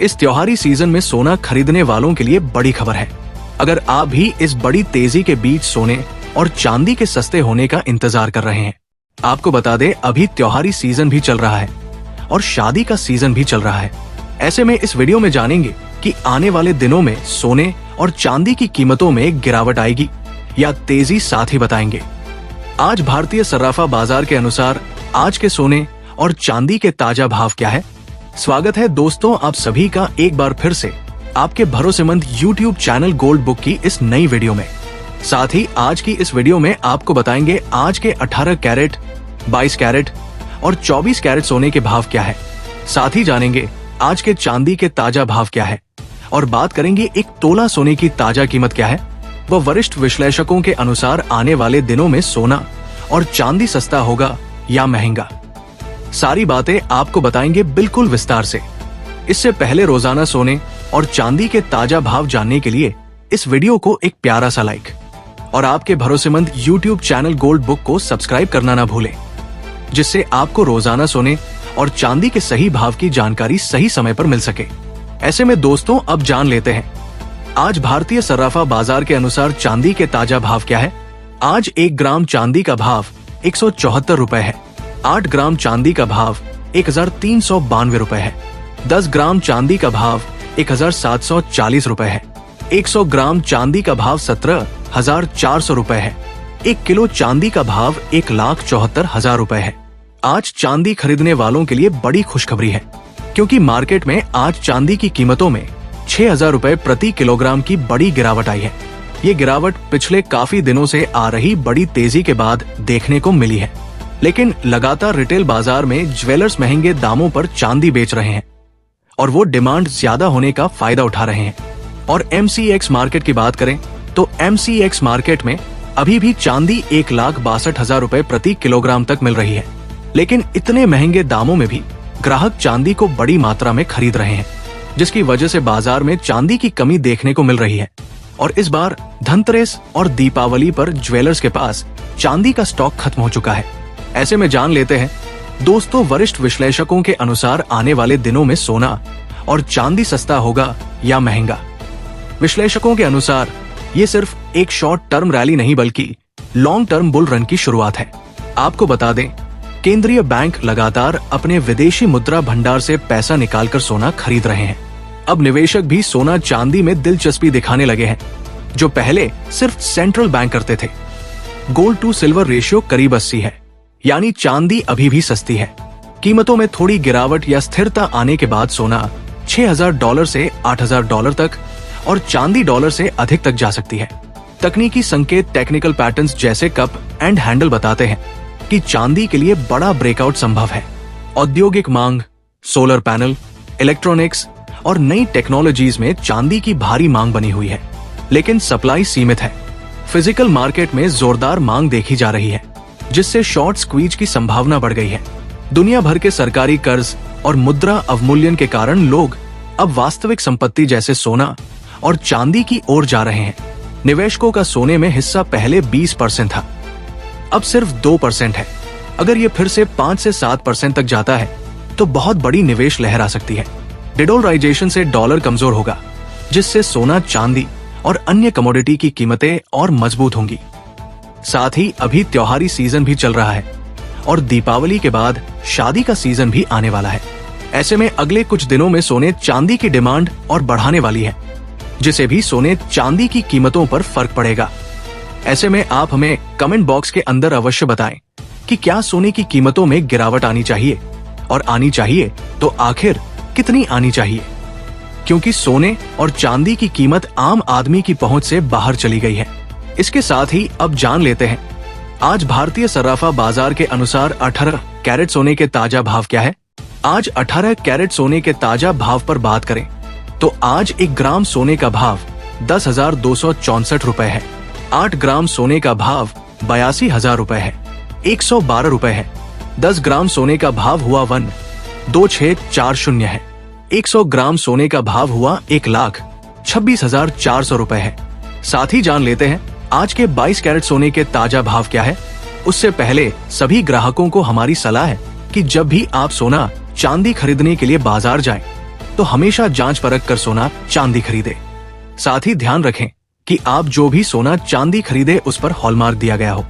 इस त्योहारी सीजन में सोना खरीदने वालों के लिए बड़ी खबर है। अगर आप भी इस बड़ी तेजी के बीच सोने और चांदी के सस्ते होने का इंतजार कर रहे हैं, आपको बता दें अभी त्योहारी सीजन भी चल रहा है और शादी का सीजन भी चल रहा है। ऐसे में इस वीडियो में जानेंगे कि आने वाले दिनों में सोने और चांदी की कीमतों में गिरावट आएगी या तेजी, साथ ही बताएंगे आज भारतीय सर्राफा बाजार के अनुसार आज के सोने और चांदी के ताजा भाव क्या है। स्वागत है दोस्तों आप सभी का एक बार फिर से आपके भरोसेमंद YouTube चैनल गोल्ड बुक की इस नई वीडियो में। साथ ही आज की इस वीडियो में आपको बताएंगे आज के 18 कैरेट, 22 कैरेट और 24 कैरेट सोने के भाव क्या है। साथ ही जानेंगे आज के चांदी के ताजा भाव क्या है और बात करेंगे एक तोला सोने की ताजा कीमत क्या है। वह वरिष्ठ विश्लेषकों के अनुसार आने वाले दिनों में सोना और चांदी सस्ता होगा या महंगा। सारी बातें आपको बताएंगे बिल्कुल विस्तार से। इससे पहले रोजाना सोने और चांदी के ताजा भाव जानने के लिए इस वीडियो को एक प्यारा सा लाइक और आपके भरोसेमंद YouTube चैनल गोल्ड बुक को सब्सक्राइब करना ना भूलें, जिससे आपको रोजाना सोने और चांदी के सही भाव की जानकारी सही समय पर मिल सके। ऐसे में दोस्तों अब जान लेते हैं आज भारतीय सर्राफा बाजार के अनुसार चांदी के ताजा भाव क्या है। आज 1 ग्राम चांदी का भाव 174 रुपए है। 8 ग्राम चांदी का भाव 1392 रुपए है। 10 ग्राम चांदी का भाव 1740 रुपए है। 100 ग्राम चांदी का भाव 17,400 रुपए है। 1 किलो चांदी का भाव 1,74,000 रुपए है। आज चांदी खरीदने वालों के लिए बड़ी खुशखबरी है, क्योंकि मार्केट में आज चांदी की कीमतों में 6,000 रुपए प्रति किलोग्राम की बड़ी गिरावट आई है। ये गिरावट पिछले काफी दिनों से आ रही बड़ी तेजी के बाद देखने को मिली है। लेकिन लगातार रिटेल बाजार में ज्वेलर्स महंगे दामों पर चांदी बेच रहे हैं और वो डिमांड ज्यादा होने का फायदा उठा रहे हैं। और MCX मार्केट की बात करें तो MCX मार्केट में अभी भी चांदी 1,62,000 रुपए प्रति किलोग्राम तक मिल रही है। लेकिन इतने महंगे दामों में भी ग्राहक चांदी को बड़ी मात्रा में खरीद रहे हैं, जिसकी वजह से बाजार में चांदी की कमी देखने को मिल रही है। और इस बार धनतेरस और दीपावली पर ज्वेलर्स के पास चांदी का स्टॉक खत्म हो चुका है। ऐसे में जान लेते हैं दोस्तों वरिष्ठ विश्लेषकों के अनुसार आने वाले दिनों में सोना और चांदी सस्ता होगा या महंगा। विश्लेषकों के अनुसार ये सिर्फ एक शॉर्ट टर्म रैली नहीं बल्कि लॉन्ग टर्म बुल रन की शुरुआत है। आपको बता दें केंद्रीय बैंक लगातार अपने विदेशी मुद्रा भंडार से पैसा निकालकर सोना खरीद रहे हैं। अब निवेशक भी सोना चांदी में दिलचस्पी दिखाने लगे हैं, जो पहले सिर्फ सेंट्रल बैंक करते थे। गोल्ड टू सिल्वर रेशियो करीब 80 है, यानी चांदी अभी भी सस्ती है। कीमतों में थोड़ी गिरावट या स्थिरता आने के बाद सोना $6,000 से $8,000 तक और चांदी डॉलर से अधिक तक जा सकती है। तकनीकी संकेत टेक्निकल पैटर्न्स जैसे कप एंड हैंडल बताते हैं कि चांदी के लिए बड़ा ब्रेकआउट संभव है। औद्योगिक मांग, सोलर पैनल, इलेक्ट्रॉनिक्स और नई टेक्नोलॉजीज में चांदी की भारी मांग बनी हुई है, लेकिन सप्लाई सीमित है। फिजिकल मार्केट में जोरदार मांग देखी जा रही है, जिससे शॉर्ट स्क्वीज की संभावना बढ़ गई है। दुनिया भर के सरकारी कर्ज और मुद्रा अवमूल्यन के कारण लोग अब वास्तविक संपत्ति जैसे सोना और चांदी की ओर जा रहे हैं। निवेशकों का सोने में हिस्सा पहले 20% था, अब सिर्फ 2% है। अगर ये फिर से 5 से 7% तक जाता है तो बहुत बड़ी निवेश लहर आ सकती है। डिडोलराइजेशन से डॉलर कमजोर होगा, जिससे सोना, चांदी और अन्य कमोडिटी की कीमतें और मजबूत होंगी। साथ ही अभी त्योहारी सीजन भी चल रहा है और दीपावली के बाद शादी का सीजन भी आने वाला है। ऐसे में अगले कुछ दिनों में सोने चांदी की डिमांड और बढ़ाने वाली है, जिसे भी सोने चांदी की कीमतों पर फर्क पड़ेगा। ऐसे में आप हमें कमेंट बॉक्स के अंदर अवश्य बताएं कि क्या सोने की कीमतों में गिरावट आनी चाहिए, और आनी चाहिए तो आखिर कितनी आनी चाहिए, क्योंकि सोने और चांदी की कीमत आम आदमी की पहुंच से बाहर चली गई है। इसके साथ ही अब जान लेते हैं आज भारतीय सर्राफा बाजार के अनुसार 18 कैरेट सोने के ताजा भाव क्या है। आज 18 कैरेट सोने के ताजा भाव पर बात करें तो आज 1 ग्राम सोने का भाव 10,264 रुपए है। 8 ग्राम सोने का भाव 82,000 रुपए है। 112 रुपए है। 10 ग्राम सोने का भाव हुआ 1,2640 है। 100 ग्राम सोने का भाव हुआ 1,26,400 रुपए है। साथ ही जान लेते हैं आज के 22 कैरेट सोने के ताजा भाव क्या है। उससे पहले सभी ग्राहकों को हमारी सलाह है कि जब भी आप सोना चांदी खरीदने के लिए बाजार जाएं, तो हमेशा जांच परख कर सोना चांदी खरीदे। साथ ही ध्यान रखें कि आप जो भी सोना चांदी खरीदे उस पर हॉलमार्क दिया गया हो,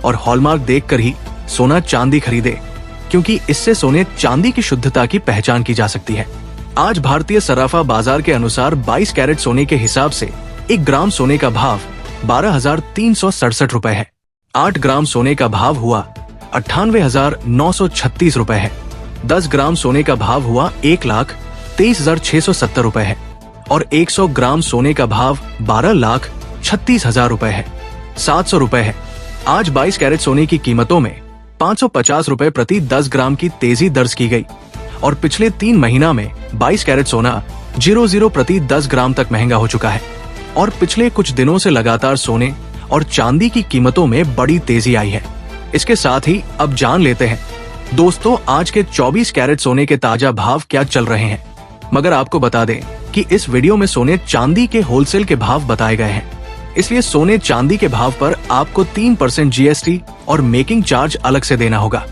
और हॉलमार्क देखकर ही सोना चांदी खरीदे, क्योंकि इससे सोने चांदी की शुद्धता की पहचान की जा सकती है। आज भारतीय सराफा बाजार के अनुसार 22 कैरेट सोने के हिसाब से 1 ग्राम सोने का भाव 12,367 रुपए है। 8 ग्राम सोने का भाव हुआ 98,936 रुपए है। 10 ग्राम सोने का भाव हुआ 1,23,670 रुपए है और 100 ग्राम सोने का भाव 12,36,000 रुपए है। 700 रुपए है। आज 22 कैरेट सोने की कीमतों में 550 रुपए प्रति 10 ग्राम की तेजी दर्ज की गई और पिछले 3 महीना में 22 कैरेट सोना 00 प्रति 10 ग्राम तक महंगा हो चुका है और पिछले कुछ दिनों से लगातार सोने और चांदी की कीमतों में बड़ी तेजी आई है। इसके साथ ही अब जान लेते हैं दोस्तों आज के 24 कैरेट सोने के ताजा भाव क्या चल रहे हैं। मगर आपको बता दें कि इस वीडियो में सोने चांदी के होलसेल के भाव बताए गए हैं, इसलिए सोने चांदी के भाव पर आपको 3% GST और मेकिंग चार्ज अलग से देना होगा।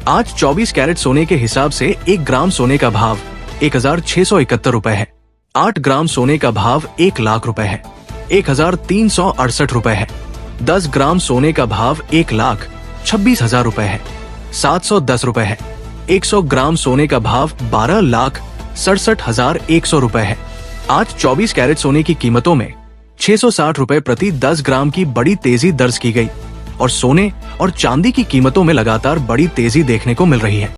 आज 24 कैरेट सोने के हिसाब से 1 ग्राम सोने का भाव 1,671 रुपए है। 8 ग्राम सोने का भाव 1 लाख रुपए है, 1,368 रुपए है। 10 ग्राम सोने का भाव 1,26,000 रुपए है, 710 रुपए है। 100 ग्राम सोने का भाव 12,67,100 रुपए है। आज 24 कैरेट सोने की कीमतों में 660 रुपए प्रति 10 ग्राम की बड़ी तेजी दर्ज की गई और सोने और चांदी की कीमतों में लगातार बड़ी तेजी देखने को मिल रही है।